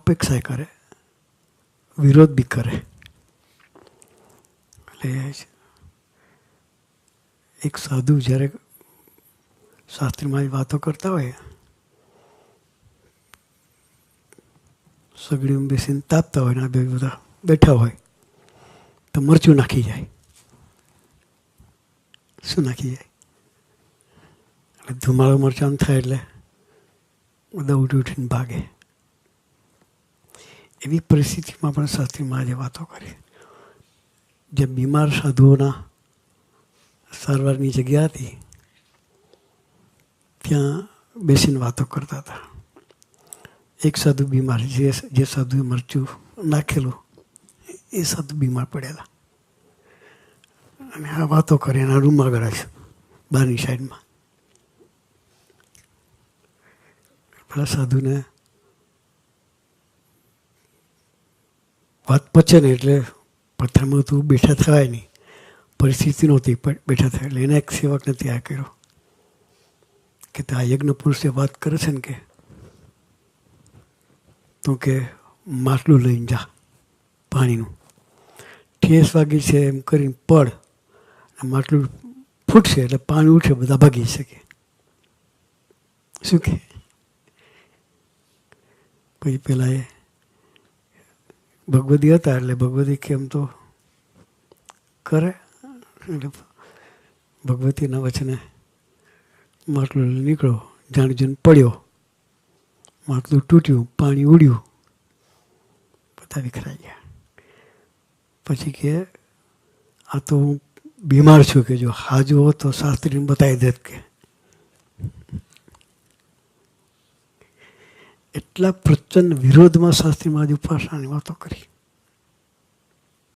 અપેક્ષા કરે, વિરોધ બી કરે. એટલે એક સાધુ જ્યારે શાસ્ત્રીમાં વાતો કરતા હોય, સગડીમાં બેસીને તાપતા હોય ને આ બે બધા બેઠા હોય તો મરચું નાખી જાય. શું નાખી જાય? એટલે ધુમાડો મરચાં થાય એટલે બધા ઉઠી ઉઠીને ભાગે. એવી પરિસ્થિતિમાં પણ શાસ્ત્રીમાં આજે વાતો કરી. જે બીમાર સાધુઓના સારવારની જગ્યા હતી ત્યાં બેસીને વાતો કરતા હતા. એક સાધુ બીમાર, જે સાધુએ મરચું નાખેલું એ સાધુ બીમાર પડેલા અને આ વાતો કરી એના રૂમમાં ગળાય બહારની સાઈડમાં. પેલા સાધુને વાત પચે ને એટલે પથ્થરમાં તું બેઠા થવાય નહીં, પરિસ્થિતિ નહોતી બેઠા થાય. એટલે એના એક સેવકને ત્યાં કર્યો કે આ યજ્ઞ પુરુષે વાત કરે છે ને કે તું કે માટલું લઈને જા પાણીનું, ઠેસ વાગી છે એમ કરીને પડ, માટલું ફૂટશે એટલે પાણી ઉઠે, બધા ભાગી શકે. શું કે પછી પેલા એ ભગવતી હતા એટલે ભગવતી કેમ તો કરે, એટલે ભગવતીના વચને માટલું નીકળ્યો, જાણી પડ્યો, માટલું તૂટ્યું, પાણી ઉડ્યું, બધા વિખરાઈ ગયા. પછી કે આ તો હું બીમાર છું, કે જો હાજુ હોત તો શાસ્ત્રીને બતાવી દેત. કે એટલા પ્રચંડ વિરોધમાં શાસ્ત્રીમાં આજે ઉપાસનાની વાતો કરી.